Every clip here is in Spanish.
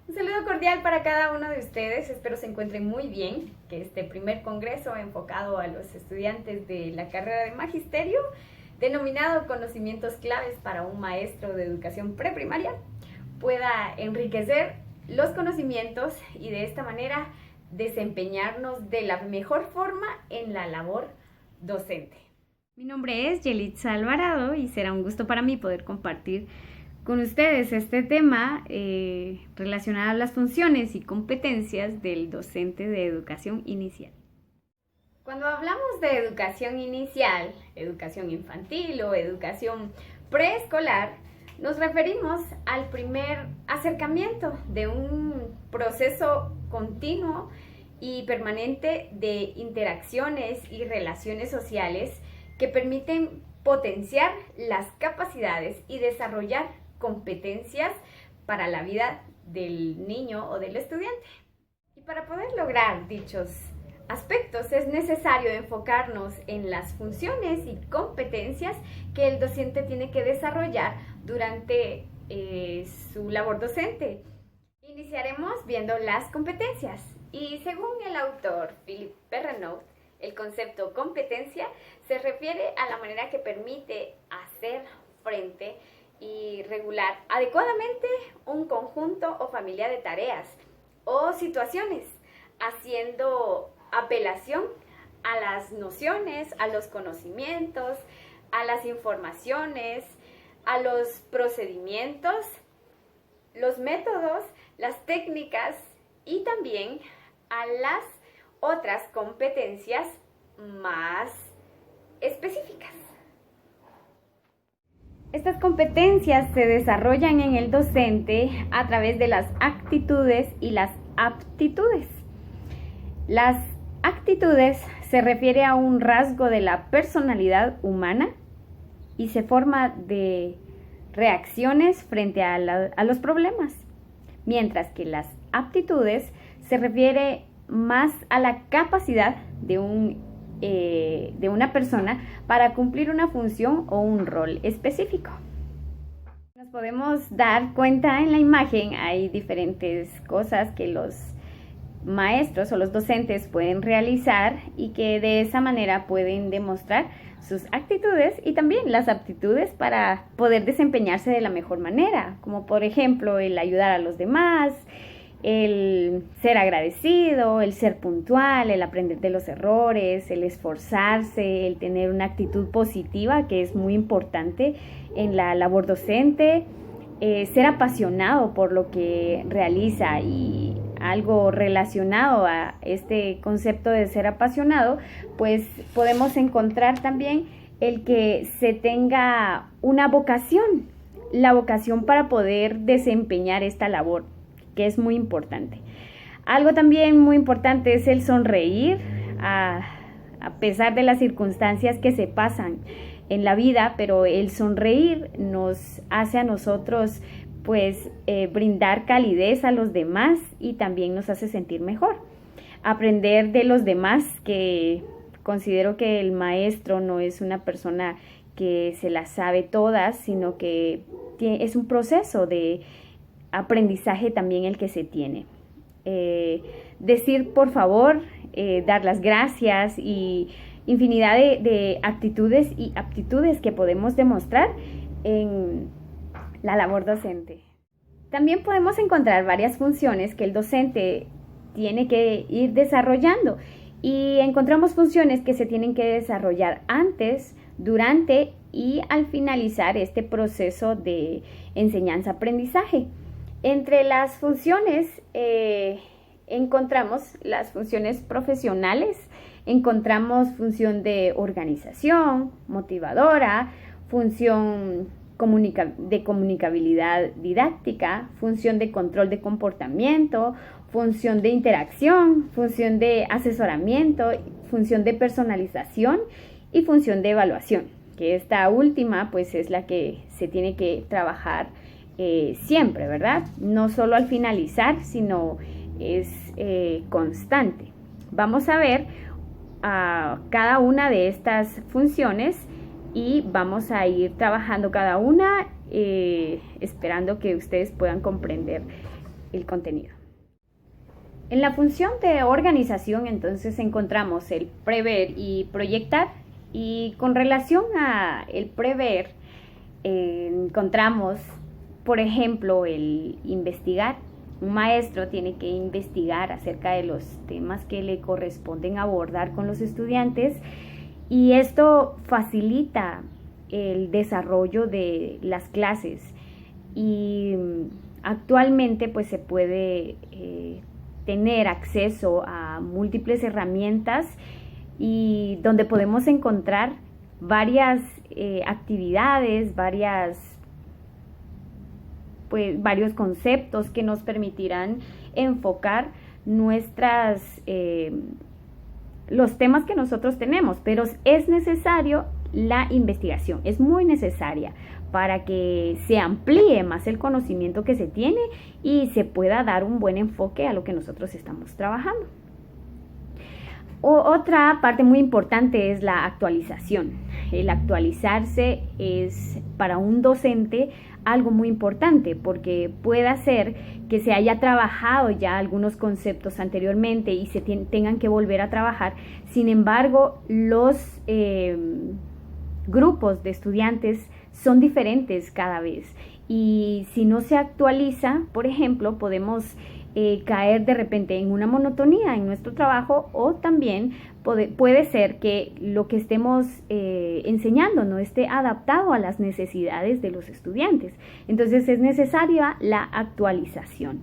Un saludo cordial para cada uno de ustedes, espero se encuentren muy bien, que este primer congreso enfocado a los estudiantes de la carrera de Magisterio, denominado Conocimientos Claves para un Maestro de Educación Preprimaria, pueda enriquecer los conocimientos y de esta manera desempeñarnos de la mejor forma en la labor docente. Mi nombre es Yelitza Alvarado y será un gusto para mí poder compartir con ustedes este tema relacionado a las funciones y competencias del docente de educación inicial. Cuando hablamos de educación inicial, educación infantil o educación preescolar, nos referimos al primer acercamiento de un proceso continuo y permanente de interacciones y relaciones sociales que permiten potenciar las capacidades y desarrollar competencias para la vida del niño o del estudiante. Y para poder lograr dichos aspectos es necesario enfocarnos en las funciones y competencias que el docente tiene que desarrollar durante su labor docente. Iniciaremos viendo las competencias y según el autor Philip Perrenaud, el concepto competencia se refiere a la manera que permite hacer frente y regular adecuadamente un conjunto o familia de tareas o situaciones, haciendo apelación a las nociones, a los conocimientos, a las informaciones, a los procedimientos, los métodos, las técnicas y también a las otras competencias más específicas. Estas competencias se desarrollan en el docente a través de las actitudes y las aptitudes. Las actitudes se refiere a un rasgo de la personalidad humana y se forma de reacciones frente a los problemas, mientras que las aptitudes se refiere más a la capacidad de una persona para cumplir una función o un rol específico. Nos podemos dar cuenta en la imagen, hay diferentes cosas que los maestros o los docentes pueden realizar y que de esa manera pueden demostrar sus actitudes y también las aptitudes para poder desempeñarse de la mejor manera, como por ejemplo el ayudar a los demás, el ser agradecido, el ser puntual, el aprender de los errores, el esforzarse, el tener una actitud positiva, que es muy importante en la labor docente, ser apasionado por lo que realiza. Y algo relacionado a este concepto de ser apasionado, pues podemos encontrar también el que se tenga una vocación, la vocación para poder desempeñar esta labor, que es muy importante. Algo también muy importante es el sonreír a pesar de las circunstancias que se pasan en la vida, pero el sonreír nos hace a nosotros pues brindar calidez a los demás y también nos hace sentir mejor. Aprender de los demás, que considero que el maestro no es una persona que se las sabe todas, sino que es un proceso de aprendizaje también el que se tiene. Decir por favor, dar las gracias y infinidad de actitudes y aptitudes que podemos demostrar en la labor docente. También podemos encontrar varias funciones que el docente tiene que ir desarrollando y encontramos funciones que se tienen que desarrollar antes, durante y al finalizar este proceso de enseñanza-aprendizaje. Entre las funciones encontramos las funciones profesionales, encontramos función de organización, motivadora, función de comunicabilidad didáctica, función de control de comportamiento, función de interacción, función de asesoramiento, función de personalización y función de evaluación, que esta última pues es la que se tiene que trabajar siempre, ¿verdad? No solo al finalizar, sino es constante. Vamos a ver cada una de estas funciones y vamos a ir trabajando cada una, esperando que ustedes puedan comprender el contenido. En la función de organización, entonces, encontramos el prever y proyectar. Y con relación a el prever, encontramos, por ejemplo, el investigar. Un maestro tiene que investigar acerca de los temas que le corresponden abordar con los estudiantes, y esto facilita el desarrollo de las clases. Y actualmente pues se puede tener acceso a múltiples herramientas y donde podemos encontrar varias actividades, varios conceptos que nos permitirán enfocar los temas que nosotros tenemos, pero es necesario la investigación, es muy necesaria para que se amplíe más el conocimiento que se tiene y se pueda dar un buen enfoque a lo que nosotros estamos trabajando. Otra parte muy importante es la actualización. El actualizarse es para un docente algo muy importante, porque puede hacer que se haya trabajado ya algunos conceptos anteriormente y se tengan que volver a trabajar. Sin embargo, los grupos de estudiantes son diferentes cada vez, y si no se actualiza, por ejemplo, podemos caer de repente en una monotonía en nuestro trabajo, o también puede ser que lo que estemos enseñando no esté adaptado a las necesidades de los estudiantes. Entonces es necesaria la actualización.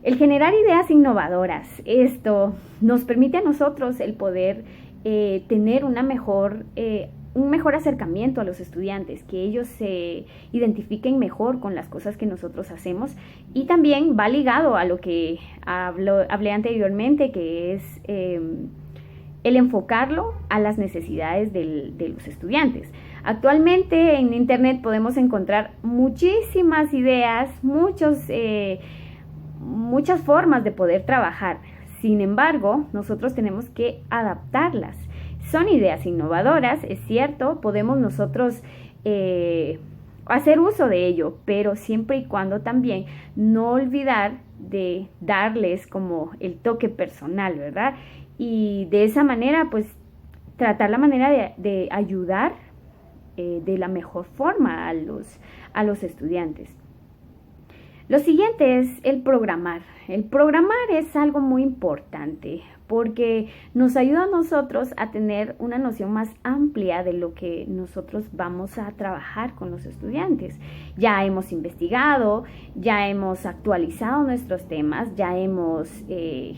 El generar ideas innovadoras, esto nos permite a nosotros el poder tener un mejor acercamiento a los estudiantes, que ellos se identifiquen mejor con las cosas que nosotros hacemos, y también va ligado a lo que hablé anteriormente, que es el enfocarlo a las necesidades de los estudiantes. Actualmente en Internet podemos encontrar muchísimas ideas, muchas formas de poder trabajar. Sin embargo, nosotros tenemos que adaptarlas. Son ideas innovadoras, es cierto, podemos nosotros hacer uso de ello, pero siempre y cuando también no olvidar de darles como el toque personal, ¿verdad? Y de esa manera, pues, tratar la manera de ayudar de la mejor forma a los estudiantes. Lo siguiente es el programar. El programar es algo muy importante porque nos ayuda a nosotros a tener una noción más amplia de lo que nosotros vamos a trabajar con los estudiantes. Ya hemos investigado, ya hemos actualizado nuestros temas, ya hemos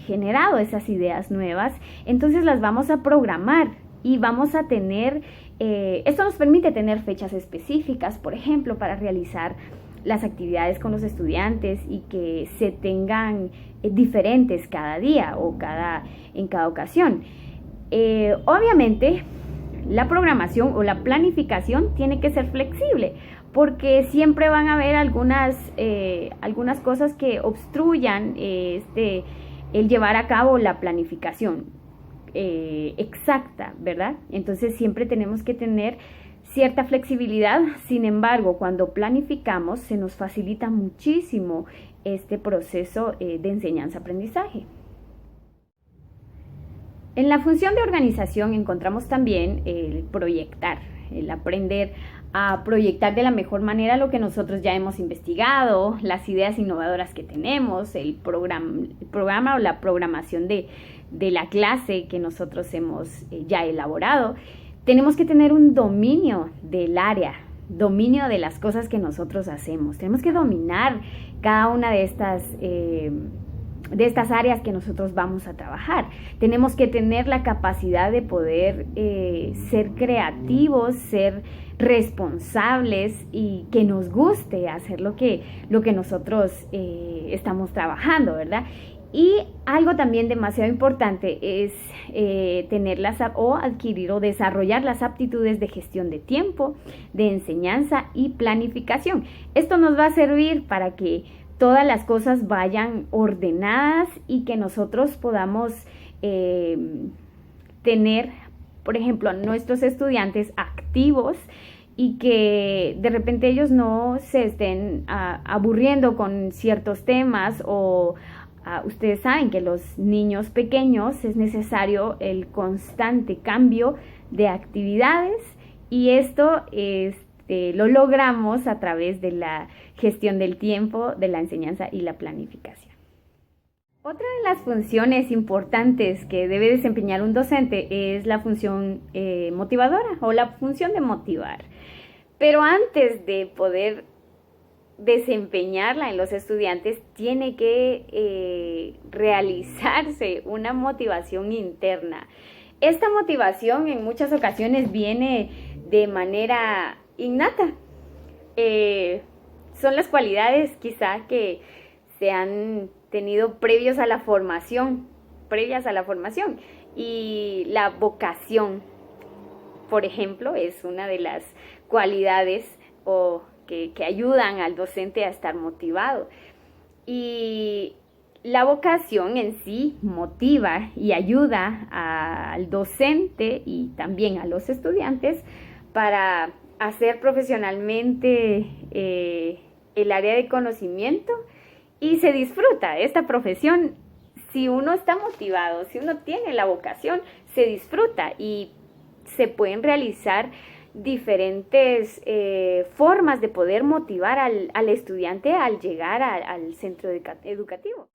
generado esas ideas nuevas, entonces las vamos a programar y vamos a tener, esto nos permite tener fechas específicas, por ejemplo, para realizar las actividades con los estudiantes y que se tengan diferentes cada día o en cada ocasión. Obviamente, la programación o la planificación tiene que ser flexible, porque siempre van a haber algunas cosas que obstruyan el llevar a cabo la planificación exacta, ¿verdad? Entonces siempre tenemos que tener cierta flexibilidad. Sin embargo, cuando planificamos se nos facilita muchísimo este proceso de enseñanza-aprendizaje. En la función de organización encontramos también el proyectar, el aprender a proyectar de la mejor manera lo que nosotros ya hemos investigado, las ideas innovadoras que tenemos, el programa o la programación de la clase que nosotros hemos ya elaborado. Tenemos que tener un dominio del área, dominio de las cosas que nosotros hacemos. Tenemos que dominar cada una de estas áreas que nosotros vamos a trabajar. Tenemos que tener la capacidad de poder ser creativos, ser responsables y que nos guste hacer lo que nosotros estamos trabajando, ¿verdad? Y algo también demasiado importante es adquirir o desarrollar las aptitudes de gestión de tiempo, de enseñanza y planificación. Esto nos va a servir para que todas las cosas vayan ordenadas y que nosotros podamos tener, por ejemplo, a nuestros estudiantes activos y que de repente ellos no se estén aburriendo con ciertos temas o ustedes saben que los niños pequeños es necesario el constante cambio de actividades y esto lo logramos a través de la gestión del tiempo, de la enseñanza y la planificación. Otra de las funciones importantes que debe desempeñar un docente es la función motivadora o la función de motivar. Pero antes de poder desempeñarla en los estudiantes, tiene que realizarse una motivación interna. Esta motivación en muchas ocasiones viene de manera innata. Son las cualidades quizá que se han tenido previas a la formación y la vocación, por ejemplo, es una de las cualidades que ayudan al docente a estar motivado. Y la vocación en sí motiva y ayuda al docente y también a los estudiantes para hacer profesionalmente el área de conocimiento y se disfruta esta profesión. Si uno está motivado, si uno tiene la vocación, se disfruta y se pueden realizar diferentes formas de poder motivar al estudiante al llegar al centro educativo.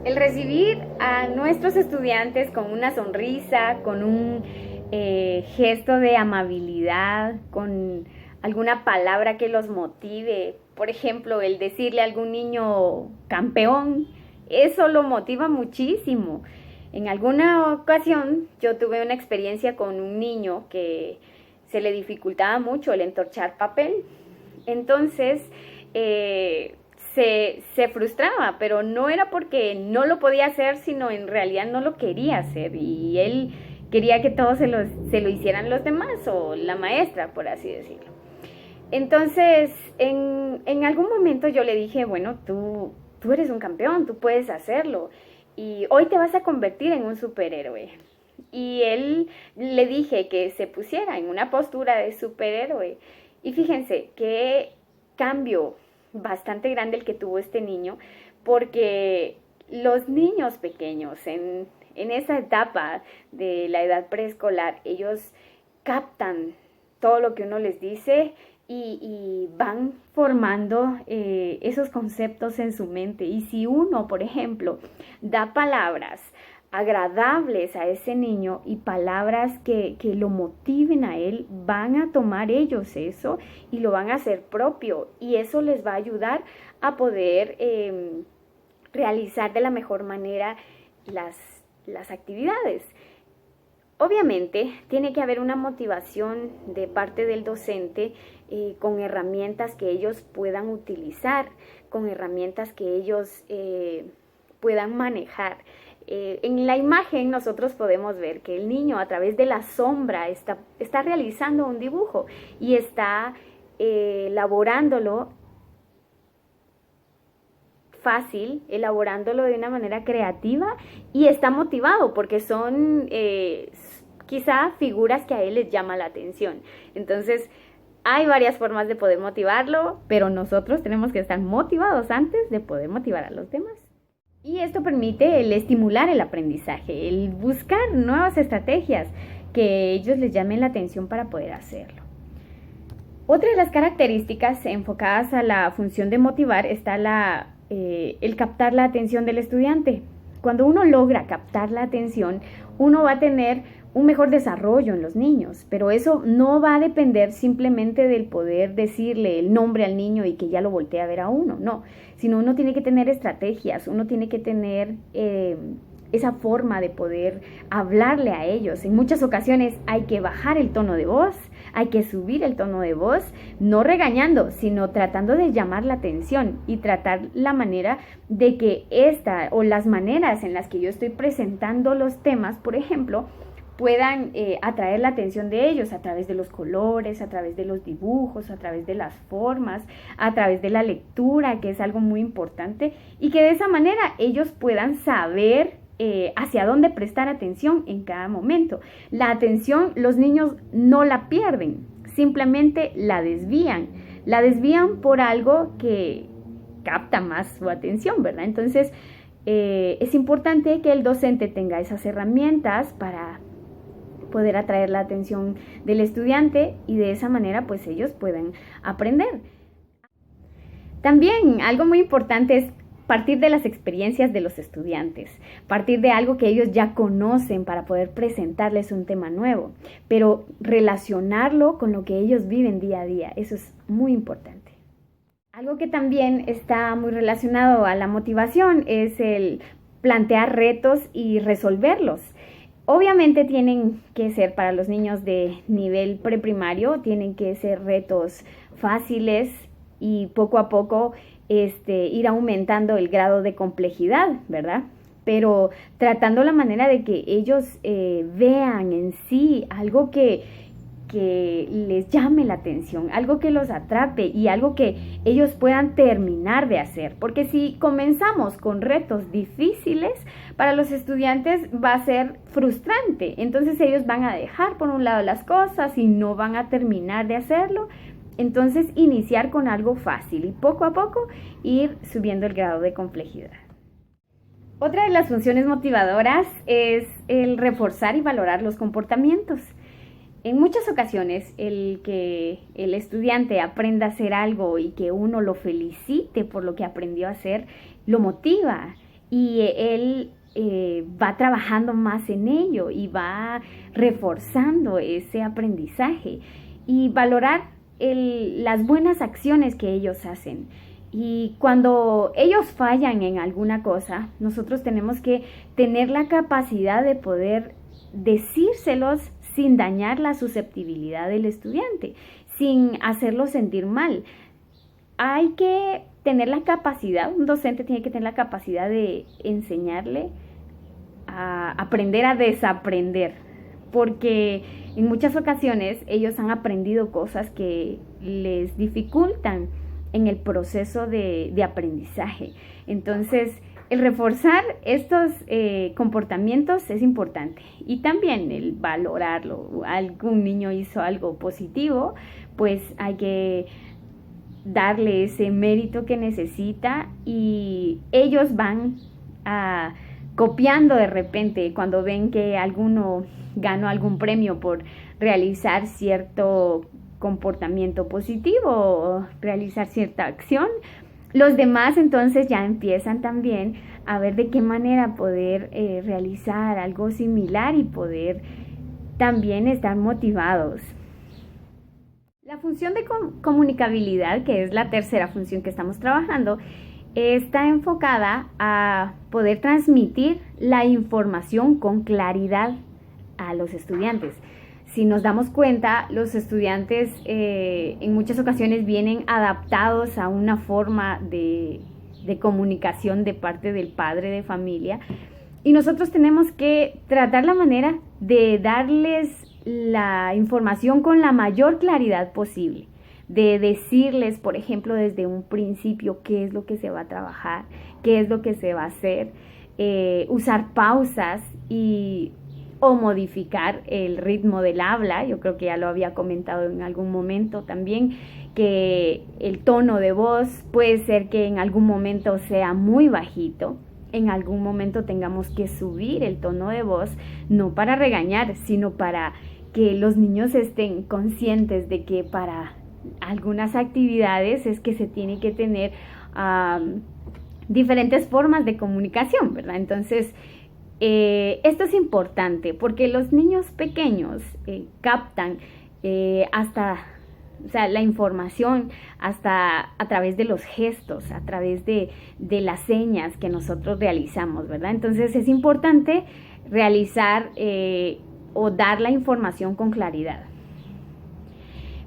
El recibir a nuestros estudiantes con una sonrisa, con un gesto de amabilidad, con alguna palabra que los motive, por ejemplo, el decirle a algún niño campeón, eso lo motiva muchísimo. En alguna ocasión yo tuve una experiencia con un niño que se le dificultaba mucho el entorchar papel, entonces se frustraba, pero no era porque no lo podía hacer, sino en realidad no lo quería hacer y él quería que todos se lo hicieran los demás o la maestra, por así decirlo. Entonces, en algún momento yo le dije, bueno, tú eres un campeón, tú puedes hacerlo y hoy te vas a convertir en un superhéroe. Y él le dije que se pusiera en una postura de superhéroe. Y fíjense qué cambio bastante grande el que tuvo este niño, porque los niños pequeños en esa etapa de la edad preescolar, ellos captan todo lo que uno les dice y van formando esos conceptos en su mente. Y si uno, por ejemplo, da palabras agradables a ese niño y palabras que lo motiven a él, van a tomar ellos eso y lo van a hacer propio y eso les va a ayudar a poder realizar de la mejor manera las actividades. Obviamente tiene que haber una motivación de parte del docente con herramientas que ellos puedan utilizar, con herramientas que ellos puedan manejar. En la imagen nosotros podemos ver que el niño a través de la sombra está realizando un dibujo y está elaborándolo fácil, elaborándolo de una manera creativa y está motivado porque son quizá figuras que a él les llama la atención. Entonces hay varias formas de poder motivarlo, pero nosotros tenemos que estar motivados antes de poder motivar a los demás. Y esto permite el estimular el aprendizaje, el buscar nuevas estrategias que ellos les llamen la atención para poder hacerlo. Otra de las características enfocadas a la función de motivar está el captar la atención del estudiante. Cuando uno logra captar la atención, uno va a tener un mejor desarrollo en los niños, pero eso no va a depender simplemente del poder decirle el nombre al niño y que ya lo voltee a ver a uno, no, sino uno tiene que tener estrategias, uno tiene que tener esa forma de poder hablarle a ellos. En muchas ocasiones hay que bajar el tono de voz, hay que subir el tono de voz, no regañando, sino tratando de llamar la atención y tratar la manera de que las maneras en las que yo estoy presentando los temas, por ejemplo, puedan atraer la atención de ellos a través de los colores, a través de los dibujos, a través de las formas, a través de la lectura, que es algo muy importante, y que de esa manera ellos puedan saber hacia dónde prestar atención en cada momento. La atención los niños no la pierden, simplemente la desvían. La desvían por algo que capta más su atención, ¿verdad? Entonces, es importante que el docente tenga esas herramientas para poder atraer la atención del estudiante y de esa manera pues ellos pueden aprender. También algo muy importante es partir de las experiencias de los estudiantes, partir de algo que ellos ya conocen para poder presentarles un tema nuevo, pero relacionarlo con lo que ellos viven día a día, eso es muy importante. Algo que también está muy relacionado a la motivación es el plantear retos y resolverlos. Obviamente tienen que ser para los niños de nivel preprimario, tienen que ser retos fáciles y poco a poco ir aumentando el grado de complejidad, ¿verdad? Pero tratando la manera de que ellos vean en sí algo que les llame la atención, algo que los atrape y algo que ellos puedan terminar de hacer. Porque si comenzamos con retos difíciles, para los estudiantes va a ser frustrante. Entonces ellos van a dejar por un lado las cosas y no van a terminar de hacerlo. Entonces iniciar con algo fácil y poco a poco ir subiendo el grado de complejidad. Otra de las funciones motivadoras es el reforzar y valorar los comportamientos. En muchas ocasiones el que el estudiante aprenda a hacer algo y que uno lo felicite por lo que aprendió a hacer, lo motiva y él va trabajando más en ello y va reforzando ese aprendizaje y valorar las buenas acciones que ellos hacen. Y cuando ellos fallan en alguna cosa, nosotros tenemos que tener la capacidad de poder decírselos sin dañar la susceptibilidad del estudiante, sin hacerlo sentir mal. Hay que tener la capacidad, un docente tiene que tener la capacidad de enseñarle a aprender a desaprender, porque en muchas ocasiones ellos han aprendido cosas que les dificultan en el proceso de aprendizaje. Entonces, el reforzar estos comportamientos es importante y también el valorarlo. Algún niño hizo algo positivo, pues hay que darle ese mérito que necesita y ellos van copiando de repente cuando ven que alguno ganó algún premio por realizar cierto comportamiento positivo o realizar cierta acción. Los demás entonces ya empiezan también a ver de qué manera poder realizar algo similar y poder también estar motivados. La función de comunicabilidad, que es la tercera función que estamos trabajando, está enfocada a poder transmitir la información con claridad a los estudiantes. Si nos damos cuenta, los estudiantes en muchas ocasiones vienen adaptados a una forma de comunicación de parte del padre de familia y nosotros tenemos que tratar la manera de darles la información con la mayor claridad posible, de decirles, por ejemplo, desde un principio qué es lo que se va a trabajar, qué es lo que se va a hacer, usar pausas o modificar el ritmo del habla. Yo creo que ya lo había comentado en algún momento también, que el tono de voz puede ser que en algún momento sea muy bajito, en algún momento tengamos que subir el tono de voz, no para regañar, sino para que los niños estén conscientes de que para algunas actividades es que se tiene que tener diferentes formas de comunicación, ¿verdad? Entonces, esto es importante porque los niños pequeños captan la información hasta a través de los gestos, a través de las señas que nosotros realizamos, ¿verdad? Entonces es importante realizar o dar la información con claridad.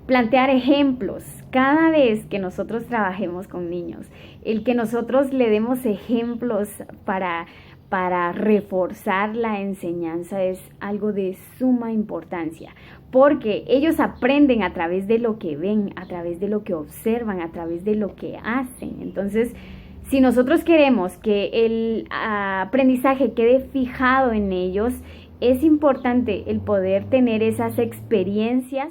Plantear ejemplos. Cada vez que nosotros trabajemos con niños, el que nosotros le demos ejemplos para reforzar la enseñanza es algo de suma importancia, porque ellos aprenden a través de lo que ven, a través de lo que observan, a través de lo que hacen. Entonces, si nosotros queremos que el aprendizaje quede fijado en ellos, es importante el poder tener esas experiencias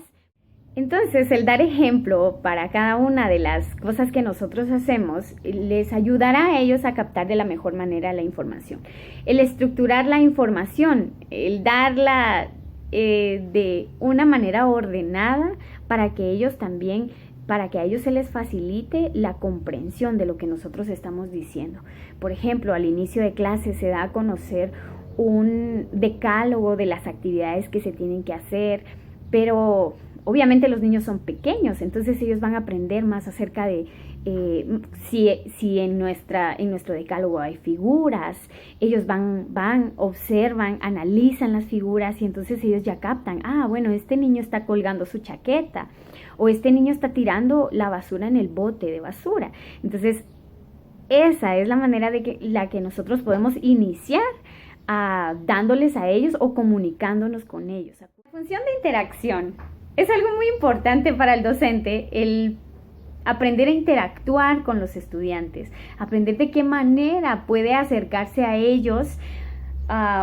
Entonces, el dar ejemplo para cada una de las cosas que nosotros hacemos les ayudará a ellos a captar de la mejor manera la información. El estructurar la información, el darla de una manera ordenada para que ellos también, para que a ellos se les facilite la comprensión de lo que nosotros estamos diciendo. Por ejemplo, al inicio de clase se da a conocer un decálogo de las actividades que se tienen que hacer, pero obviamente los niños son pequeños, entonces ellos van a aprender más acerca de si en nuestro decálogo hay figuras. Ellos van, observan, analizan las figuras y entonces ellos ya captan, bueno, este niño está colgando su chaqueta o este niño está tirando la basura en el bote de basura. Entonces, esa es la manera la que nosotros podemos iniciar dándoles a ellos o comunicándonos con ellos. La función de interacción es algo muy importante para el docente, el aprender a interactuar con los estudiantes, aprender de qué manera puede acercarse a ellos,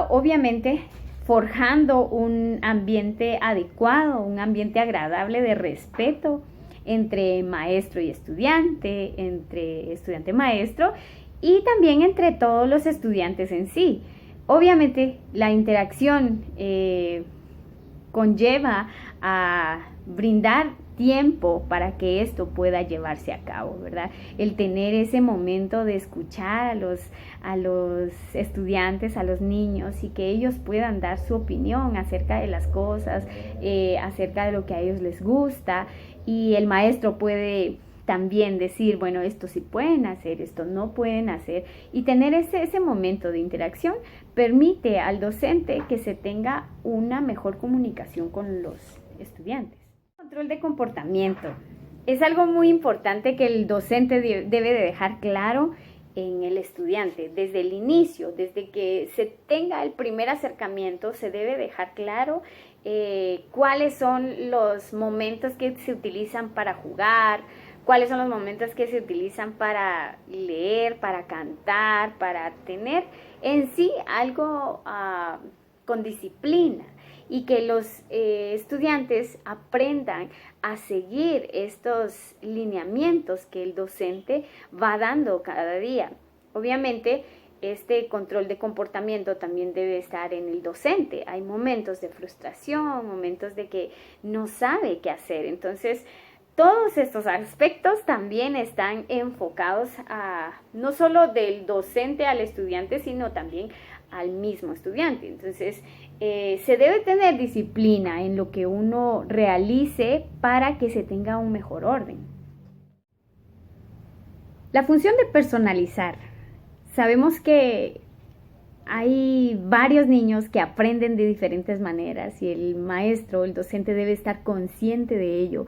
obviamente forjando un ambiente adecuado, un ambiente agradable de respeto entre maestro y estudiante, entre estudiante y maestro y también entre todos los estudiantes en sí. Obviamente la interacción conlleva a brindar tiempo para que esto pueda llevarse a cabo, ¿verdad? El tener ese momento de escuchar a los estudiantes, a los niños y que ellos puedan dar su opinión acerca de las cosas, acerca de lo que a ellos les gusta, y el maestro puede también decir, bueno, esto sí pueden hacer, esto no pueden hacer, y tener ese momento de interacción permite al docente que se tenga una mejor comunicación con los estudiantes. Control de comportamiento. Es algo muy importante que el docente debe de dejar claro en el estudiante. Desde el inicio, desde que se tenga el primer acercamiento, se debe dejar claro cuáles son los momentos que se utilizan para jugar, cuáles son los momentos que se utilizan para leer, para cantar, para tener en sí algo con disciplina, y que los estudiantes aprendan a seguir estos lineamientos que el docente va dando cada día. Obviamente, este control de comportamiento también debe estar en el docente. Hay momentos de frustración, momentos de que no sabe qué hacer. Entonces, todos estos aspectos también están enfocados no solo del docente al estudiante, sino también al mismo estudiante. Entonces, se debe tener disciplina en lo que uno realice para que se tenga un mejor orden. La función de personalizar. Sabemos que hay varios niños que aprenden de diferentes maneras y el maestro, el docente debe estar consciente de ello,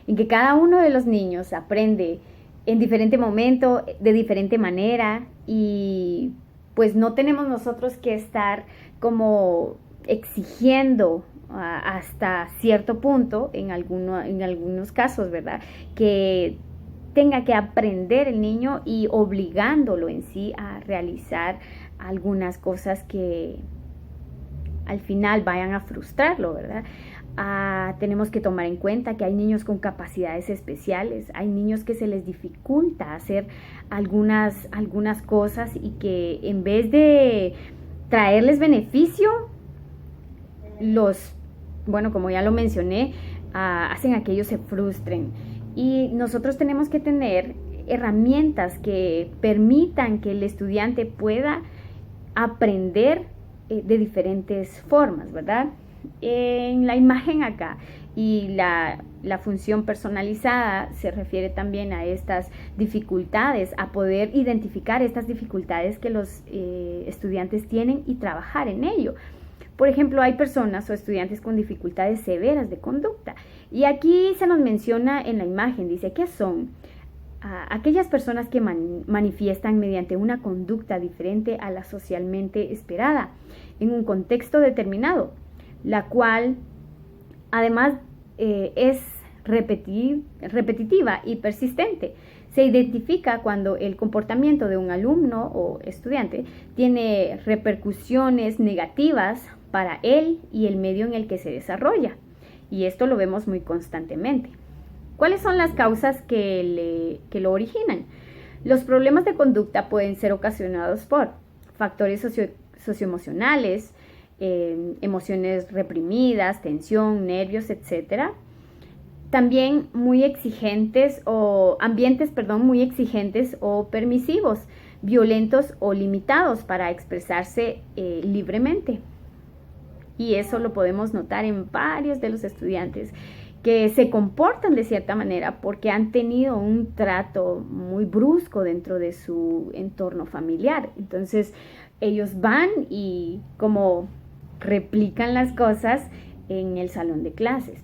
en que cada uno de los niños aprende en diferente momento, de diferente manera, y pues no tenemos nosotros que estar como exigiendo hasta cierto punto, en algunos casos, ¿verdad?, que tenga que aprender el niño y obligándolo en sí a realizar algunas cosas que al final vayan a frustrarlo, ¿verdad? Tenemos que tomar en cuenta que hay niños con capacidades especiales, hay niños que se les dificulta hacer algunas cosas y que en vez de traerles beneficio, como ya lo mencioné, hacen a que ellos se frustren. Y nosotros tenemos que tener herramientas que permitan que el estudiante pueda aprender de diferentes formas, ¿verdad? En la imagen acá, y la función personalizada se refiere también a estas dificultades, a poder identificar estas dificultades que los estudiantes tienen y trabajar en ello. Por ejemplo, hay personas o estudiantes con dificultades severas de conducta, y aquí se nos menciona en la imagen, dice que son aquellas personas que manifiestan mediante una conducta diferente a la socialmente esperada en un contexto determinado, la cual además es repetitiva y persistente. Se identifica cuando el comportamiento de un alumno o estudiante tiene repercusiones negativas para él y el medio en el que se desarrolla. y esto lo vemos muy constantemente. ¿Cuáles son las causas que lo originan? Los problemas de conducta pueden ser ocasionados por factores socioemocionales, emociones reprimidas, tensión, nervios, etc. También muy exigentes ambientes muy exigentes o permisivos, violentos o limitados para expresarse libremente. Y eso lo podemos notar en varios de los estudiantes que se comportan de cierta manera porque han tenido un trato muy brusco dentro de su entorno familiar. Entonces ellos van y como replican las cosas en el salón de clases.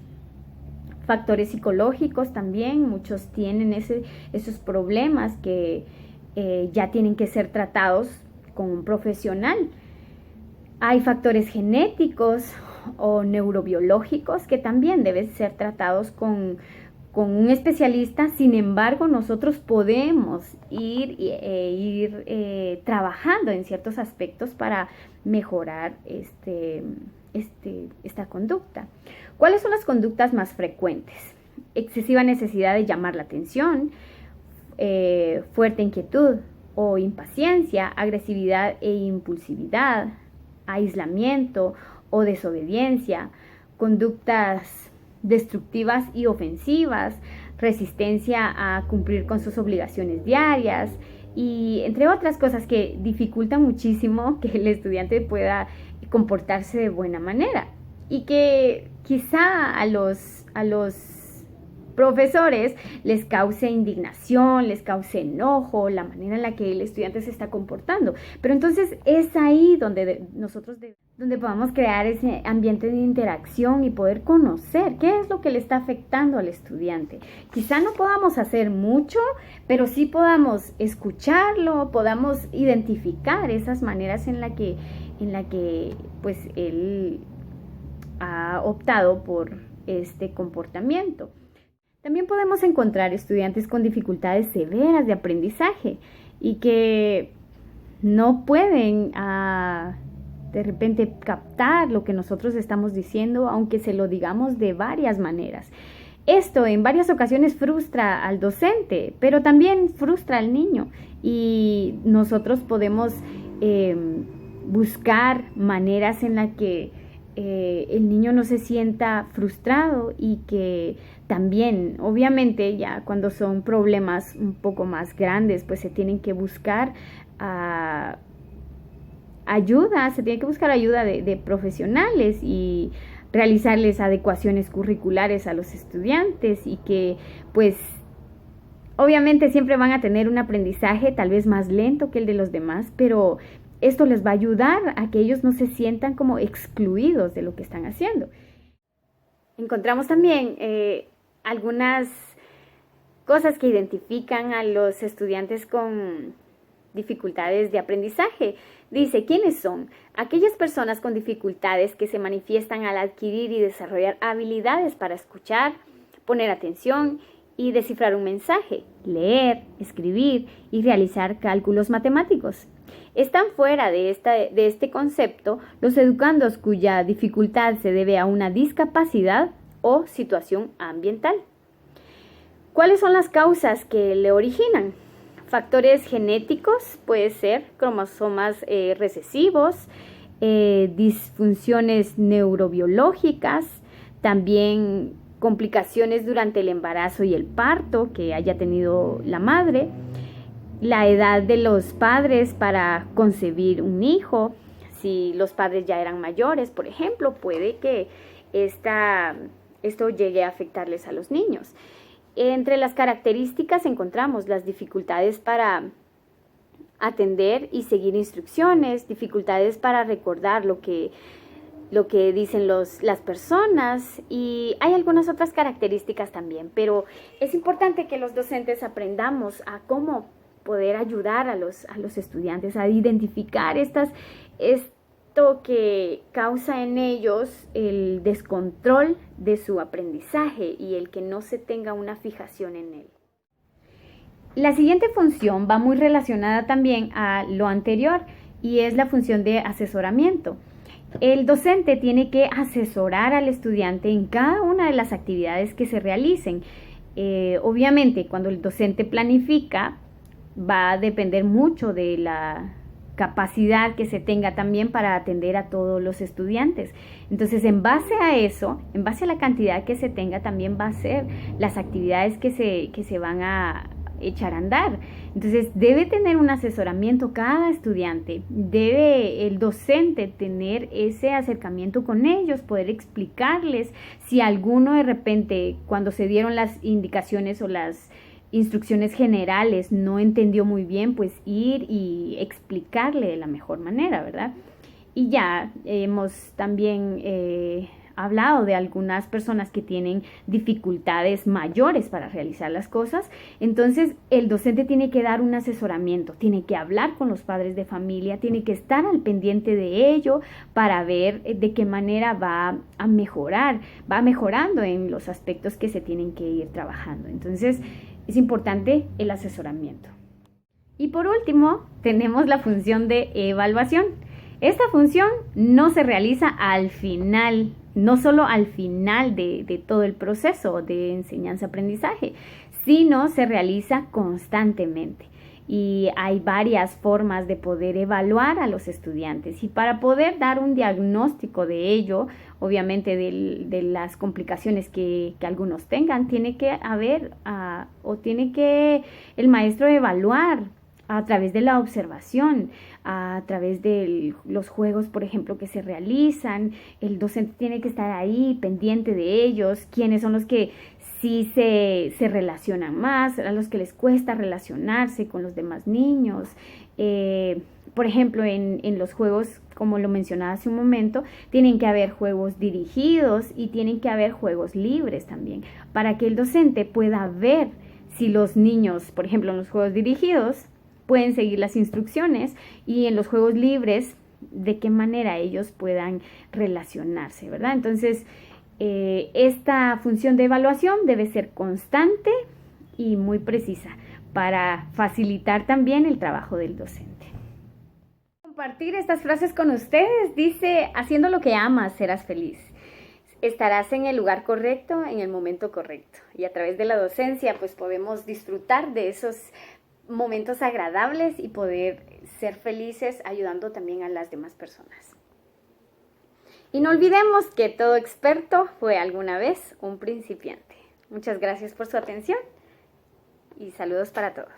Factores psicológicos también, muchos tienen esos problemas que ya tienen que ser tratados con un profesional. Hay factores genéticos o neurobiológicos que también deben ser tratados con un especialista. Sin embargo, nosotros podemos ir trabajando en ciertos aspectos para mejorar esta conducta. ¿Cuáles son las conductas más frecuentes? Excesiva necesidad de llamar la atención, fuerte inquietud o impaciencia, agresividad e impulsividad, aislamiento o desobediencia, conductas destructivas y ofensivas, resistencia a cumplir con sus obligaciones diarias y entre otras cosas que dificultan muchísimo que el estudiante pueda comportarse de buena manera y que quizá a los profesores les cause indignación, les cause enojo, la manera en la que el estudiante se está comportando. Pero entonces es ahí donde donde podamos crear ese ambiente de interacción y poder conocer qué es lo que le está afectando al estudiante. Quizá no podamos hacer mucho, pero sí podamos escucharlo, podamos identificar esas maneras en la que pues él ha optado por este comportamiento. También podemos encontrar estudiantes con dificultades severas de aprendizaje y que no pueden de repente captar lo que nosotros estamos diciendo, aunque se lo digamos de varias maneras. Esto en varias ocasiones frustra al docente, pero también frustra al niño y nosotros podemos buscar maneras en las que el niño no se sienta frustrado y que también, obviamente, ya cuando son problemas un poco más grandes, pues se tienen que buscar ayuda de profesionales y realizarles adecuaciones curriculares a los estudiantes y que, pues, obviamente siempre van a tener un aprendizaje tal vez más lento que el de los demás, pero esto les va a ayudar a que ellos no se sientan como excluidos de lo que están haciendo. Encontramos también algunas cosas que identifican a los estudiantes con dificultades de aprendizaje. Dice, ¿quiénes son? Aquellas personas con dificultades que se manifiestan al adquirir y desarrollar habilidades para escuchar, poner atención y descifrar un mensaje, leer, escribir y realizar cálculos matemáticos. Están fuera de este concepto los educandos cuya dificultad se debe a una discapacidad o situación ambiental. ¿Cuáles son las causas que le originan? Factores genéticos, puede ser cromosomas recesivos, disfunciones neurobiológicas, también complicaciones durante el embarazo y el parto que haya tenido la madre, la edad de los padres para concebir un hijo. Si los padres ya eran mayores, por ejemplo, puede que esto llegue a afectarles a los niños. Entre las características encontramos las dificultades para atender y seguir instrucciones, dificultades para recordar lo que dicen las personas, y hay algunas otras características también, pero es importante que los docentes aprendamos a cómo poder ayudar a los estudiantes a identificar esto que causa en ellos el descontrol de su aprendizaje y el que no se tenga una fijación en él. La siguiente función va muy relacionada también a lo anterior y es la función de asesoramiento, El docente tiene que asesorar al estudiante en cada una de las actividades que se realicen. Obviamente, cuando el docente planifica, va a depender mucho de la capacidad que se tenga también para atender a todos los estudiantes. Entonces, en base a eso, en base a la cantidad que se tenga, también va a ser las actividades que se van a echar a andar. Entonces, debe tener un asesoramiento cada estudiante, debe el docente tener ese acercamiento con ellos, poder explicarles si alguno de repente, cuando se dieron las indicaciones o las instrucciones generales no entendió muy bien, pues ir y explicarle de la mejor manera, ¿verdad? Y ya hemos también hablado de algunas personas que tienen dificultades mayores para realizar las cosas. Entonces el docente tiene que dar un asesoramiento, tiene que hablar con los padres de familia, tiene que estar al pendiente de ello para ver de qué manera va a mejorar, va mejorando en los aspectos que se tienen que ir trabajando. Entonces es importante el asesoramiento. Y por último, tenemos la función de evaluación. Esta función no se realiza al final, no solo al final de todo el proceso de enseñanza-aprendizaje, sino se realiza constantemente. Y hay varias formas de poder evaluar a los estudiantes, y para poder dar un diagnóstico de ello, obviamente de las complicaciones que algunos tengan, tiene que haber tiene que el maestro evaluar a través de la observación, a través de los juegos, por ejemplo, que se realizan. El docente tiene que estar ahí pendiente de ellos, quiénes son los que sí se relacionan más, a los que les cuesta relacionarse con los demás niños. Por ejemplo, en los juegos, como lo mencionaba hace un momento, tienen que haber juegos dirigidos y tienen que haber juegos libres también, para que el docente pueda ver si los niños, por ejemplo, en los juegos dirigidos, pueden seguir las instrucciones, y en los juegos libres, de qué manera ellos puedan relacionarse, ¿verdad? Entonces, esta función de evaluación debe ser constante y muy precisa para facilitar también el trabajo del docente. Compartir estas frases con ustedes. Dice: haciendo lo que amas, serás feliz. Estarás en el lugar correcto, en el momento correcto. Y a través de la docencia, pues podemos disfrutar de esos momentos agradables y poder ser felices ayudando también a las demás personas. Y no olvidemos que todo experto fue alguna vez un principiante. Muchas gracias por su atención y saludos para todos.